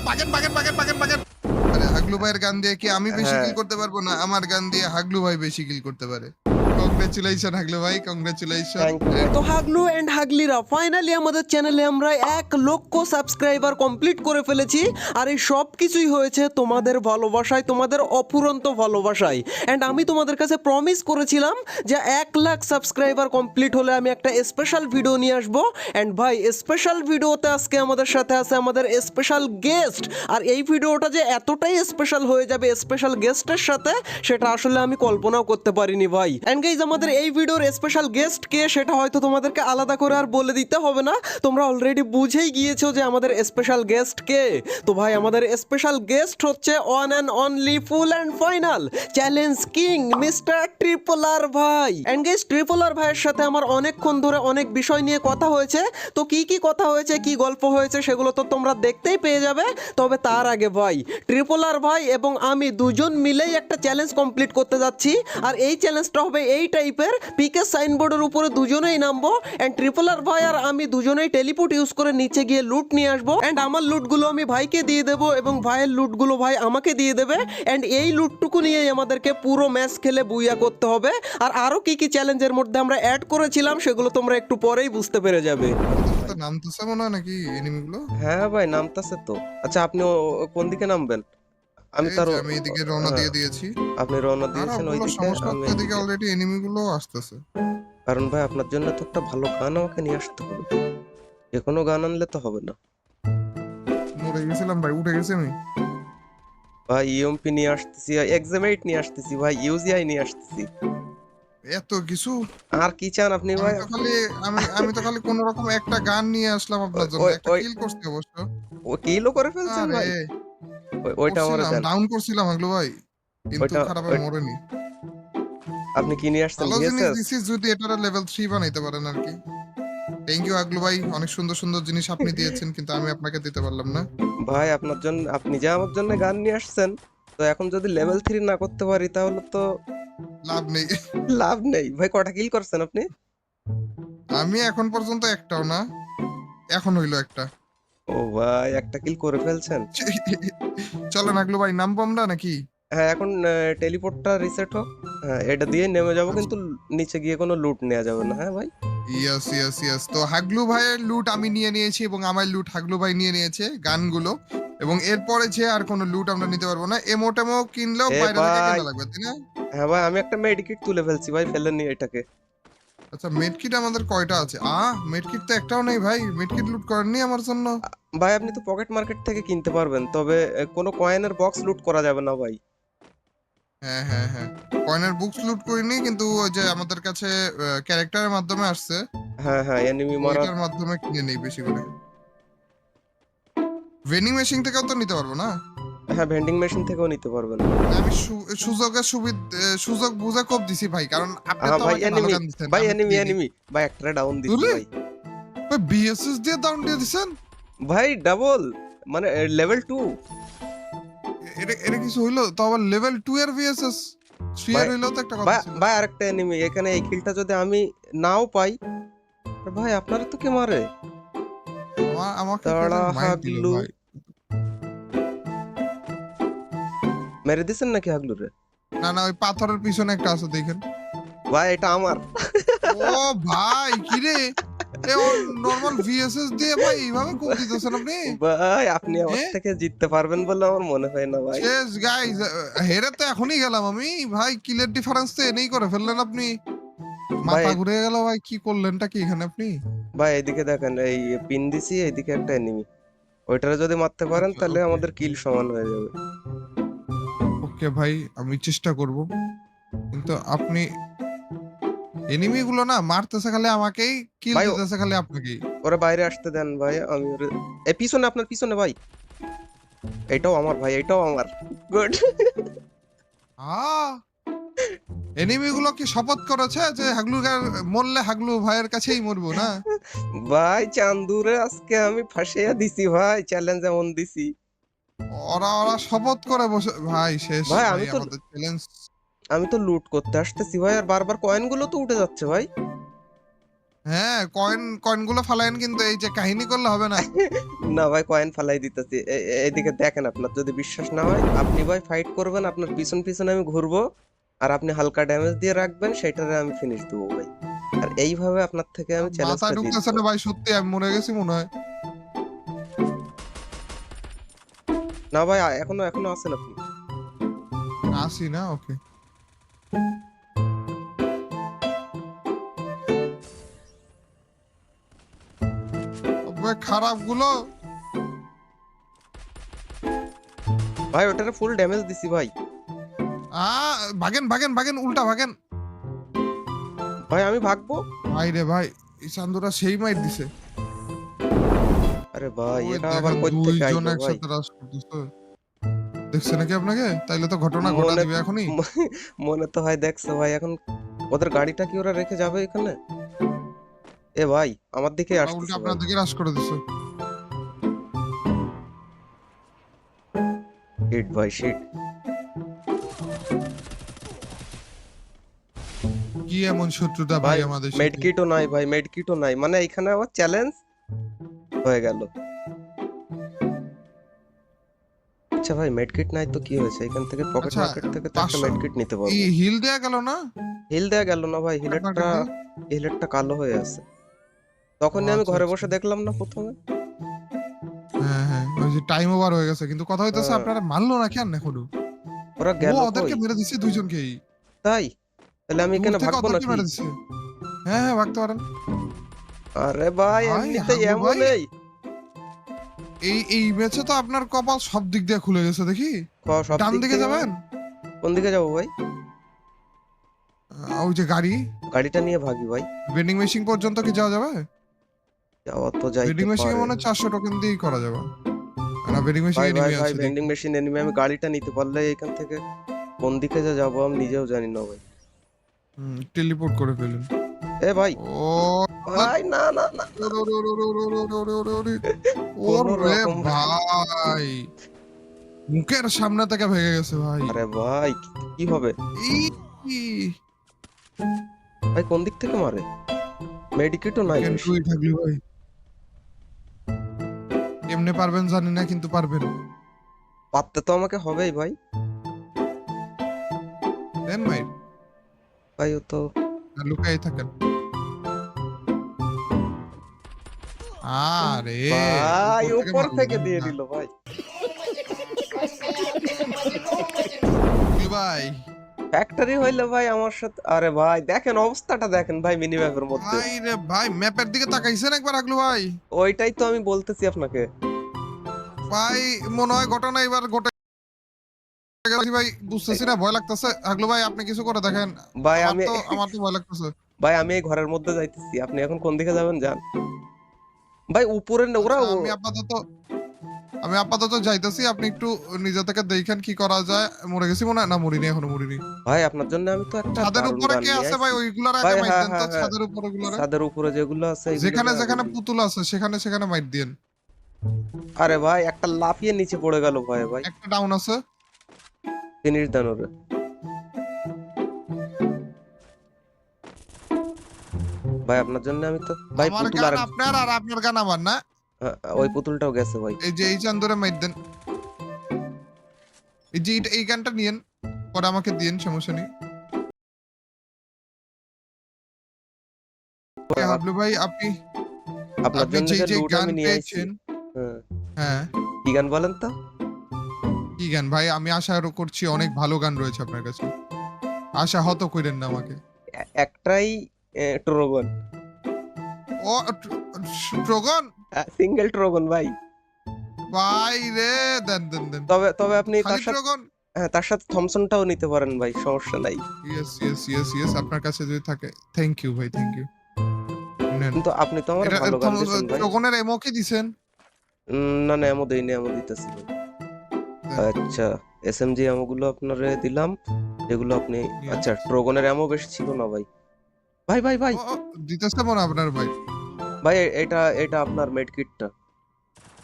বাগেন বাগেন বাগেন বাগেন বাগেন। আরে হাগলু ভাইয়ের গান দিয়ে কি আমি বেশি হ্যাঁ কিল করতে পারবো না? আমার গান দিয়ে হাগলু ভাই বেশি কিল করতে পারে। কংগ্রেচুলেশন হাগলু ভাই, কংগ্রেচুলেশন। থ্যাংক ইউ ভাই। তো হাগলু এন্ড হাগলিরা ফাইনালি আমাদের চ্যানেলে আমরা 1 লক্ষ সাবস্ক্রাইবার কমপ্লিট করে ফেলেছি। আর এই সব কিছুই হয়েছে তোমাদের ভালোবাসায়, তোমাদের অফুরন্ত ভালোবাসায়। অ্যান্ড আমি তোমাদের কাছে প্রমিস করেছিলাম যে 1 লাখ সাবস্ক্রাইবার কমপ্লিট হলে আমি একটা স্পেশাল ভিডিও নিয়ে আসবো। অ্যান্ড ভাই স্পেশাল ভিডিওতে আজকে আমাদের সাথে আছে আমাদের স্পেশাল গেস্ট। আর এই ভিডিওটা যে এতটাই স্পেশাল হয়ে যাবে স্পেশাল গেস্টের সাথে, সেটা আসলে আমি কল্পনাও করতে পারিনি ভাই। অ্যান্ড গাইজ আমাদের এই ভিডিওর স্পেশাল গেস্ট কে সেটা হয়তো তোমাদেরকে আলাদা করে আর বলে দিতে হবে না, তোমরা অলরেডি বুঝেই গিয়েছো যে আমাদের স্পেশাল গেস্ট কে। তো ভাই আমাদের স্পেশাল গেস্ট হচ্ছে one and only full and final challenge king mister triple R ভাই। অ্যান্ড গাইজ ট্রিপল আর ভাইয়ের সাথে আমার অনেকক্ষণ ধরে অনেক বিষয় নিয়ে কথা হয়েছে। তো কি কি কথা হয়েছে, কি গল্প হয়েছে সেগুলো তো তোমরা দেখতেই পেয়ে যাবে। তবে তার আগে ভাই ট্রিপল আর ভাই এবং আমি দুজন মিলেই একটা চ্যালেঞ্জ কমপ্লিট করতে যাচ্ছি। আর এই চ্যালেঞ্জটা হবে এই টাইপের, পিকে সাইনবোর্ডের উপরে দুজনেই নামবো অ্যান্ড ট্রিপল আর ভাই আর আমি দুজনেই টেলিপোর্ট ইউজ করে নিচে গিয়ে লুট নিয়ে আসবো। অ্যান্ড আমার লুটগুলো আমি ভাইকে দিয়ে দেবো এবং ভাইয়ের লুটগুলো ভাই আমাকে দিয়ে দেবে। অ্যান্ড এই লুটটুকু নিয়েই আমাদেরকে পুরো ম্যাচ খেলে বুইয়া করতে হবে। আর আরও কি কি চ্যালেঞ্জের মধ্যে আমরা অ্যাড করেছিলাম সেগুলো তোমরা একটু পরেই বুঝতে পেরে যাবে। তো নামতেছে মনে হয় নাকি এনিমিগুলো? হ্যাঁ ভাই নামতাছে তো। আচ্ছা আপনি কোন দিকে নামবেন? আমি এই তার যে আমি এদিকে রওনা দিয়ে দিয়েছি। আপনি রওনা আর দিয়েছেন কোনো ওইদিকে, সমস্যা আমি হচ্ছে, এদিকে এদিকে। অলরেডি এনিমিগুলো আসতেছে। কারণ ভাই আপনার জন্য তো একটা ভালো গান আমাকে নিয়ে আসতে হবে, যে কোনো গান আনলে তো হবে না। মরে গেছিলাম ভাই, উঠে গেছি আমি। ভাই ইএমপি নিয়ে আসতেছি, এক্সামেট নিয়ে আসতেছি ভাই, ইউজিআই নিয়ে আসতেছি। এত কিছু! আর কি চান আপনি আমি ভাই? তো খালি আমি তো খালি কোন রকম একটা গান নিয়ে আসলাম আপনার জন্য, ওই একটা ওই কিল করছি অবশ্য। ও কিলও করে ফেলছেন আরে ভাই? ওইটা আমারে করছিলাম, দেন। ডাউন করছিলাম হাগলু ভাই, কিন্তু ওইটা খারাপে মরেনি। আপনি কি নিয়ে আসছেন, ভালো জিনিস ভিএসএস? দিছি, যদি এটারে লেভেল 3 বানাইতে পারেন আর কি। থ্যাংক ইউ আগলু ভাই, অনেক সুন্দর সুন্দর জিনিস আপনি দিয়েছেন, কিন্তু আমি আপনাকে দিতে পারলাম না। ভাই আপনার জন্য, আপনি যে আমার জন্য গান নিয়ে আসছেন, তো এখন যদি লেভেল 3 না করতে পারি তাহলে তো লাভ নেই। লাভ নেই। ভাই কটা কিল করছেন আপনি? আমি এখন পর্যন্ত একটাও না, এখন হইলো একটা। ও ভাই একটা কিল করে ফেলছেন। চলেন আগলু ভাই, নামবো আমরা নাকি? হ্যাঁ এখন টেলিপোর্টটা রিসেট হোক। হ্যাঁ এটা দিয়ে নেমে যাবো, আচ্ছা। কিন্তু নিচে গিয়ে কোনো লুট নেওয়া যাবে না, হ্যাঁ ভাই। ইয়েস ইয়েস ইয়েস, তো হাগলু ভাইয়ের লুট আমি নিয়ে নিয়েছি এবং আমার লুট হাগলু ভাই নিয়ে নিয়েছে, গানগুলো। এবং এরপরে যে আর কোনো লুট আমরা নিতে পারবো না, এমো টেমো কিনলেও এ বাইরে থেকে ভাই, কেনা লাগবে, তাই না? হ্যাঁ ভাই আমি একটা মেডিকিট তুলে ফেলছি ভাই, ফেলেন নি এটাকে। আচ্ছা, মেডকিট আমাদের কয়টা আছে? মেডকিট তো একটাও নেই ভাই, মেডকিট লুট করেননি আমার জন্য? ভাই আপনি তো পকেট মার্কেট থেকে কিনতে পারবেন, তবে কোনো কয়েনের বক্স লুট করা যাবে না ভাই। হ্যাঁ হ্যাঁ হ্যাঁ, কয়েনের বুকস লুট করিনি, কিন্তু ওই যে আমাদের কাছে ক্যারেক্টারের মাধ্যমে আসছে, হ্যাঁ হ্যাঁ এনিমি মারার। ওইটার মাধ্যমে কিনে নেই বেশি করে। ভেন্ডিং মেশিন থেকেও তো নিতে পারবো না? হ্যাঁ ভেন্ডিং মেশিন থেকেও নিতে পারবেন। না, আমি সুযোগ বুঝে কোপ দিছি ভাই, কারণ আপনি হ্যাঁ তো ভাই আমাকে ভালো এনিমি, গান দিচ্ছেন, ভাই আমি তো এনিমি দিইনি। এনিমি ভাই, একটা ডাউন দিছি বুঝলি ভাই। ভাই, বিএসএস দিয়ে ডাউন দিয়ে দিছেন? ভাই ডাবল, মানে লেভেল 2। এটা এটা কিছু হইলো? তো আবার লেভেল 2 এর বিএসএস 3 এর ভাই হইলেও তো একটা কথা ভাই ছিল। ভাই আরেকটা এনিমি এখানে, এই কিলটা যদি আমি নাও পাই, ভাই আপনারা তো কে মারে। আমাকে কে তাড়া যেন মাইর দিল হাগলু ভাই। মেরে দিছেন নাকি হাগলু রে? না না, ওই পাথরের পিছনে একটা আছে, দেখেন। ভাই এটা আমার। ও ভাই, কি রে? এ ও নরমাল ভিএসএস দিয়ে ভাই এইভাবে কোপ দিতেছেন আপনি? ভাই আপনি আমার এ থেকে জিততে পারবেন বলে আমার মনে হয় না ভাই। শেষ গাইস, হেরে তো এখনই গেলাম আমি ভাই, কিলের ডিফারেন্স তো এনেই করে ফেললেন আপনি। ভাই মাথা ঘুরে গেল ভাই, কি করলেনটা কি এখানে আপনি? ভাই এদিকে দেখেন, এই পিন দিছি, এইদিকে একটা এনিমি, ওইটারে যদি মারতে পারেন ওকে তাহলে ওকে আমাদের কিল সমান হয়ে যাবে। ওকে ভাই, আমি চেষ্টা করব, কিন্তু আপনি এনিমি গুলো না মারতেছে খালি আমাকেই, কিল ভাই দিতেছে খালি আপনাকেই। ওরা বাইরে আসতে দেন ভাই, আমি ওরে এই পিছনে, আপনার পিছনে ভাই। এটাও আমার ভাই, এটাও আমার। গুড। আ এনিমি গুলো কি শপথ করেছে যে মরলে হাগলু ভাইয়ের কাছেই মরবো না? ভাই চান্দুরে আজকে আমি ফাঁসিয়া দিছি ভাই, চ্যালেঞ্জ এমন দিছি। ওরা শপথ করে বসে ভাই, শেষ ভাই ভাই আমি তো, আমাদের চ্যালেঞ্জ। আমি তো লুট করতে আসতেছি ভাই, আর বারবার কয়েন গুলো তো উঠে যাচ্ছে ভাই। হ্যাঁ, কয়েন গুলো ফালায়েন, কিন্তু এই যে কাহিনী করলে হবে না। না ভাই, কয়েন ফালাই দিতেছি। এইদিকে দেখেন, আপনার যদি বিশ্বাস না হয় আপনি ভাই ফাইট করবেন, আপনার পিছন পিছনে আমি ঘুরবো, আর আপনি হালকা ড্যামেজ দিয়ে রাখবেন, সেটারে আমি ফিনিশ দেবো ভাই। আর এইভাবে আপনার থেকে আমি মাথায় চ্যালেঞ্জটা ঢুকতেছে জিতবো। না ভাই, সত্যি আমি মরে গেছি মনে হয়। না ভাই, এখনো এখনো আছেন আপনি। আসি না, ওকে। খারাপ গুলো। ভাই ওটারে ফুল ড্যামেজ দিছি ভাই। ভাগেন ভাগেন ভাগেন, উল্টা ভাগেন। ভাই আমি ভাগবো। ভাই রে ভাই, এই চান্দুরা সেই মাইর দিছে। আরে ভাই, ওই এটা আবার দেখেন কই থেকে দুইজন আইলো ভাই? একসাথে রাশ করতেছে। দেখছে নাকি আপনাকে? তাইলে তো ঘটনা ঘটা মনে দিবে এখনই। মনে তো হয় দেখছো ভাই। এখন ওদের গাড়িটা কি ওরা রেখে যাবে এখানে? এ ভাই, আমার দিকে ওরা উল্টা আসতেছে ভাই। আপনার দিকে রাশ করে দিছে। শিট ভাই, শিট। কি এমন শত্রুতা ভাই ভাই আমাদের সাথে? মেডকিটও নাই ভাই, মেডকিটও নাই, মানে এখানে আবার চ্যালেঞ্জ হয়ে গেল। আচ্ছা ভাই, মেডকিট নাই তো কি হয়েছে? এখান থেকে পকেট আচ্ছা, মার্কেট থেকে তো একটা 500 মেডকিট নিতে এই পারবো। হিল দেয়া গেল না? হিল দেয়া গেল না ভাই, পকেট মার্কেট দিয়ে? হিলেরটা কালো হয়ে আছে। ও তখনই আমি আচ্ছা ঘরে আচ্ছা। বসে দেখলাম না প্রথমে। হ্যাঁ হ্যাঁ, ওই যে টাইম ওভার হয়ে গেছে, কিন্তু কথা হইতেছে হ্যাঁ, আপনারা মানলো না কেন এখনো? ওরা ও গেল কই? ওদেরকে মেরে দিছে দুইজনকেই। তাই? তাহলে আমি দূর এখানে থেকে ভাগবো ওদেরকে নাকি? মেরে দিছে। হ্যাঁ হ্যাঁ, ভাগতে পারেন। আরে ভাই, ভাই এমনিতেই হাগলু ভাই, এমনই। এই ম্যাচে তো আপনার কপাল সব দিক দিয়ে খুলে গেছে দেখি। সব ডান দিক দিকে থেকে যাবেন? কোন দিকে যাবো ভাই? ওই যে গাড়ি, গাড়িটা নিয়ে ভাগি ভাই। ভেন্ডিং মেশিন পর্যন্ত কি যাওয়া যাবে? যাওয়া তো যাইতে ভেন্ডিং মেশিনে পারে। মনে হয় 400 টোকেন দিয়েই করা যাবে। না, ভেন্ডিং মেশিন ভাই ভাই এনিমি ভাই, আছে দেখি। Vending machine enemy. আমি গাড়িটা নিতে পারলে এখান থেকে কোন দিকে যে যাবো আমি নিজেও জানি না ভাই। টেলিপোর্ট করে ফেলুন। এ ভাই, ও ভাই না না না, ওরে, ওরে, ওরে, ওরে, ওরে, ওরে, ওরে, ওরে। কোন ওরে রকম। ভাই, মুখের সামনে থেকে ভেঙে গেছে ভাই। আরে ভাই, কি হবে? ই ভাই কোন দিক থেকে মারে? মেডিকেটও নাই ক্যান ডু বেশি। ইট হাগলু ভাই। কেমনে পারবেন জানি না, কিন্তু পারবেন। পারতে তো আমাকে হবেই ভাই। দেন মাইর, ভাই ও তো। লুকাই থাকেন। আরে ভাই উপর মারলো থেকে দিয়ে না। দিল ভাই। কি ভাই? ফ্যাক্টরি হইলে ভাই আমার সাথে। আরে ভাই দেখেন অবস্থাটা, দেখেন ভাই মিনি ম্যাপের মধ্যে। ভাই রে ভাই, ম্যাপের দিকে তাকাইছেন একবার হাগলু ভাই? ওইটাই তো আমি বলতেছি আপনাকে। ভাই মনে হয় ঘটনা এবার ঘটে গেছে ভাই, বুঝতেছি না, ভয় লাগতেছে। হাগলু ভাই আপনি কিছু করে দেখেন। ভাই আমার আমি তো আমার তো ভয় লাগতেছে। ভাই আমি এই ঘরের মধ্যে যাইতেছি, আপনি এখন কোন দিকে যাবেন যান। ভাই উপরে না ওরা আচ্ছা, আমি আপাতত যাইতেছি, আপনি একটু নিজে থেকে দেখেন কি করা যায়। মরে গেছি মনে হয়, না মরিনি, এখনো মরিনি। ভাই আপনার জন্য আমি তো একটা ছাদের দারুণ উপরে গান কে নিয়ে আছে আইছি। ভাই? ওইগুলার আগে ভাই মাইর হ্যাঁ দেন তো, হ্যাঁ হ্যাঁ, ছাদের উপরে গুলারে। ছাদের উপরে যেগুলো আছে যেখানে এগুলোকে আগে যেখানে দিই। পুতুল আছে সেখানে সেখানে মাইর দিয়েন। আরে ভাই একটা লাফিয়ে নিচে পড়ে গেল ভাই। ভাই একটা ডাউন আছে। ফিনিশ দেন ওরে। ভাই আপনার জন্য আমি তো ভাই আমার পুতুল গান আর আপনার, আর আপনার গান আমার না। ওই পুতুলটাও গেছে ভাই। এই যে এই চান্দরে মাইর দেন। এই যে এই গানটা নিয়েন, পরে আমাকে দিয়েন, সমস্যা নেই। হাবলু ভাই, আপনি আপনার আপনি জন্য যেই যে যেই লুট গান আমি নিয়ে আইছি। পেয়েছেন। হ্যাঁ, হ্যাঁ, কি গান বলেন তো? কি গান ভাই? আমি আশা করছি অনেক ভালো গান রয়েছে আপনার কাছে। আশা হত কইরেন না আমাকে। একটাই ট্রোগন। ও ট্রোগন সিঙ্গেল ট্রোগন ভাই। ভাই রে, দেন দেন দেন। তবে তবে আপনি খালি তার সাথে ট্রোগন? তার সাথে থমসনটাও নিতে পারেন ভাই, সমস্যা নাই। ইয়েস ইয়েস ইয়েস ইয়েস, আপনার কাছে যদি থাকে। থ্যাংক ইউ ভাই, থ্যাংক ইউ। নেন। কিন্তু আপনি তো আমার এটা ভালো গান দিয়েছেন ভাই। ট্রোগনের এমো কি দিছেন? না না, এমন দেইনি, এমন দিতেছি ভাই। দেন। আচ্ছা, এসএমজি এমোগুলো আপনারে দিলাম, যেগুলো আপনি। Yes. আচ্ছা, ট্রোগনের এমো বেশি ছিল না ভাই। ভাই ভাই ভাই ও, দিতেছে মনে হয় আপনার ভাই। ভাই, এটা এটা আপনার মেডকিটটা,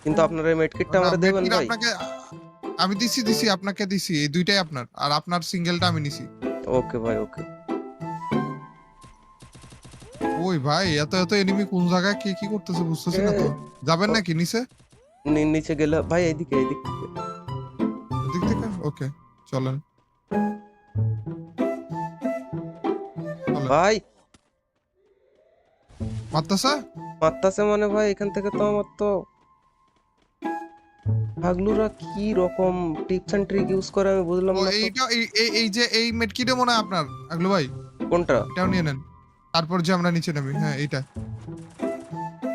কিন্তু আপনার এই মেডকিটটা না, আমারে দেবেন মেডকিট ভাই। আপনাকে আমি দিছি, আপনাকে দিছি, এই দুইটাই আপনার, আর আপনার সিঙ্গেলটা আমি নিছি। ওকে ভাই, ওকে। ওই ভাই এত এত এনিমি কোন জায়গায় কে কি করতেছে বুঝতেছি না তো। যাবেন নাকি নিচে? নিচে গেলে ভাই এইদিকে থেকে এদিক থেকে ওকে চলেন চলেন। ভাই মারতেছে? মারতাছে মানে ভাই এখান থেকে তো আমার তো হাগলুরা কি রকম টিপস এন্ড ট্রিক ইউজ করে আমি বুঝলাম ও না তো। এইটা এই যে এই মেডকিটে মনে হয় আপনার আগলু ভাই, কোনটা? এটাও নিয়ে নেন। তারপর যে আমরা নিচে নামি, হ্যাঁ এইটা।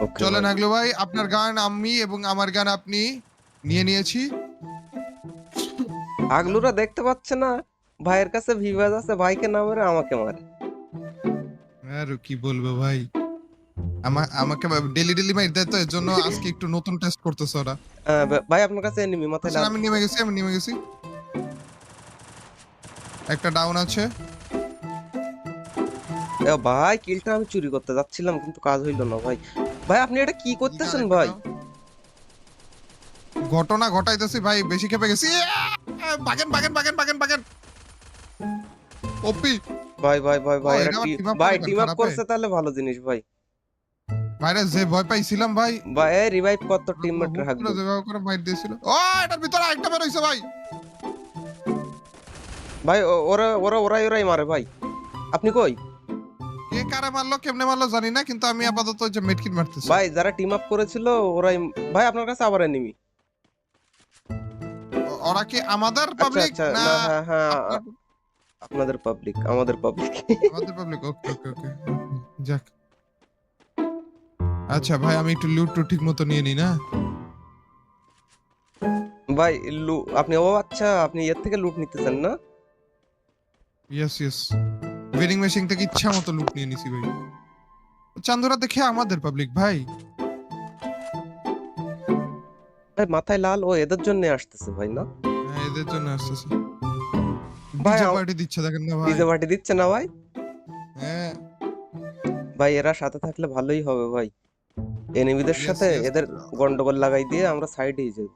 ওকে চলেন আগলু ভাই, আপনার গান আমি এবং আমার গান আপনি নিয়ে নিয়েছি। হাগলুরা দেখতে পাচ্ছে না ভাইয়ের কাছে ভিভাজ আছে, ভাইকে না মেরে আমাকে মারে। আর কি বলবো ভাই, আমাকে ডেলি ডেলি মাইর দেয় তো, এর জন্য আজকে একটু নতুন টেস্ট করতেছে ওরা। ভাই আপনার কাছে এনিমি মাথায় আচ্ছা, লাল। আমি নেমে গেছি। একটা ডাউন আছে। ভাই কিলটা আমি চুরি করতে যাচ্ছিলাম কিন্তু কাজ হইল না ভাই। ভাই আপনি এটা কি করতেছেন আরেকটা ভাই? down। ঘটনা ঘটাইতেছি ভাই, বেশি খেপে গেছি। বাগেন ওপি ভাই ভাই ভাই ভাই ও, এরা এরা আবার team up ভাই করে টিম আপ খারাপে? করছে তাহলে ভালো জিনিস ভাই। ভাইরে যে ভয় পাইছিলাম ভাই, ভাই রিভাইভ কত টিমমেট হুট করে হাগলু। যেভাবে করে মাইর দিয়েছিল। ও এটার ভিতরে আরেকটা বের হইছে ভাই। ভাই ওরাই মারে ভাই। আপনি কই? কে কারে মারলো কেমনে মারলো জানি না, কিন্তু আমি আপাতত ওই যে মেডকিট মারতেছি। ভাই যারা টিম আপ করেছিল ওরাই। ভাই আপনার কাছে আবার এনিমি। ওরা কি আমাদের আচ্ছা পাবলিক আচ্ছা না না হ্যাঁ হ্যাঁ আপনার? আপনাদের পাবলিক, আমাদের পাবলিক। আমাদের পাবলিক, ওকে যাক। আচ্ছা ভাই, আমি একটু লুট ঠিক মতো নিয়ে নি না। ভাই আপনি ও আচ্ছা আপনি এর থেকে লুট নিতেছেন না? ইয়েস ভেন্ডিং মেশিন থেকে ইচ্ছা মতো লুট নিয়ে নিছি ভাই। চান্দুরা দেখে আমাদের পাবলিক ভাই। ভাই মাথায় লাল ও এদের জন্য আসতেছে ভাই না? হ্যাঁ, এদের জন্য আসতেছে। ভাই ডিজে পার্টি দিচ্ছে দেখেন না ভাই। ডিজে পার্টি দিচ্ছে না ভাই? হ্যাঁ ভাই এরা সাথে থাকলে ভালোই হবে ভাই। এনিমিদের Yes, সাথে yes. এদের গন্ডগোল লাগাই দিয়ে আমরা সাইডেই যাই।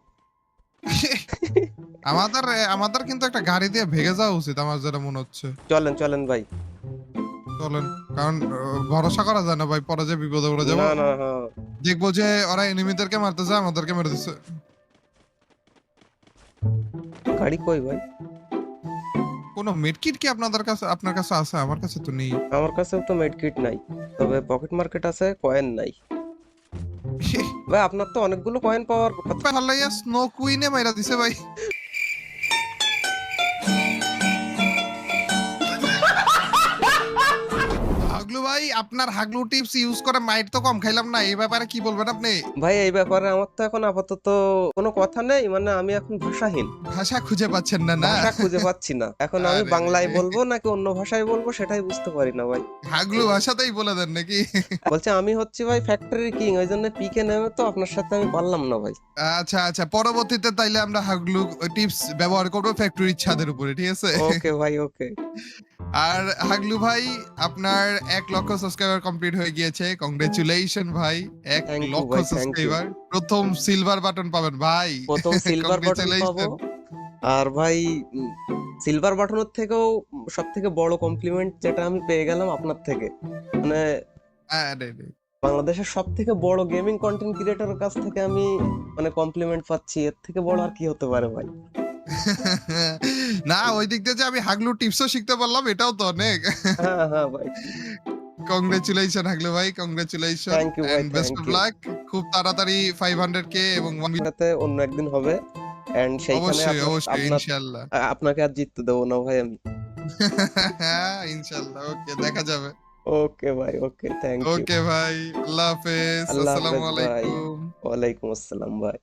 আমাদের আমাদের কিন্তু একটা গাড়ি দিয়ে ভেগে যাওয়া উচিত আমার যেটা মনে হচ্ছে। চলেন চলেন ভাই। চলেন, কারণ ভরসা করা যায় না ভাই, পরে যে বিপদে পড়ে যাবো। না না হ্যাঁ দেখবো যে ওরা এনিমিদেরকে মারতেছে, আমাদেরকে মেরে দিচ্ছে। গাড়ি কই ভাই? কোনো মেডকিট কি আপনার কাছে আছে? আমার কাছে তো নেই। আমার কাছেও তো মেডকিট নাই, তবে পকেট মার্কেট আছে, কয়েন নাই। ভাই আপনার তো অনেকগুলো কয়েন পাওয়ার কথা। পাল্লাইয়া স্নো কুইনে মাইরা দিছে ভাই। হাগলু ভাই, আপনার হাগলু টিপস ইউজ করে মাইট তো কম খাইলাম না, এই ব্যাপারে কি বলবেন আপনি? ভাই এই ব্যাপারে আমার তো এখন আপাতত কোনো কথা নেই, মানে আমি এখন ভাষাহীন। ভাষা খুঁজে পাচ্ছেন না না? ভাষা খুঁজে পাচ্ছি না এখন, আমি আরে বাংলায় রে। বলবো নাকি অন্য ভাষায় বলবো সেটাই বুঝতে পারি না ভাই। হাগলু ভাষাতেই বলে দেন নাকি? বলছে আমি হচ্ছি ভাই ফ্যাক্টরি কিং, ওই জন্য পিকে নেমে তো আপনার সাথে আমি পারলাম না ভাই। আচ্ছা পরবর্তীতে তাইলে আমরা হাগলু টিপস ব্যবহার করবো ফ্যাক্টরির ছাদের উপরে, ঠিক আছে? ওকে ভাই ওকে। আর হাগলু ভাই, আপনার 1 লক্ষ সাবস্ক্রাইবার কমপ্লিট হয়ে গিয়েছে। কংগ্রেচুলেশন ভাই, 1 Thank you লক্ষ ভাই, thank you। সাবস্ক্রাইবার। প্রথম সিলভার বাটন পাবেন ভাই। প্রথম সিলভার বাটন পাবো। Congratulations। আর ভাই সিলভার বাটনের থেকেও সব থেকে বড় কমপ্লিমেন্ট যেটা আমি পেয়ে গেলাম আপনার থেকে, মানে আরে রে। বাংলাদেশের সব থেকে বড় গেমিং কন্টেন্ট ক্রিয়েটরের কাছ থেকে আমি মানে কমপ্লিমেন্ট পাচ্ছি, এর থেকে বড় আর কি হতে পারে ভাই। না, ওই দিক দিয়ে যে আমি হাগলু টিপসও শিখতে পারলাম, এটাও তো অনেক। হ্যাঁ হ্যাঁ ভাই। কংগ্রেচুলেশন হাগলু ভাই, কংগ্রেচুলেশন Thank you ভাই, and best thank of you। Luck. খুব তাড়াতাড়ি 500k এবং 1 million। সাথে অন্য একদিন হবে, এন্ড সেইখানে অবশ্যই ইনশাআল্লাহ। আপনাকে আর জিততে দেবো না ভাই আমি। ইনশাআল্লাহ, ওকে দেখা যাবে। ওকে ভাই ওকে, থ্যাংক ইউ। ওকে ভাই, আল্লাহ হাফেজ, আল্লাহ আসসালামু হাফেজ ভাই। আলাইকুম। ওয়ালাইকুম আসসালাম ভাই।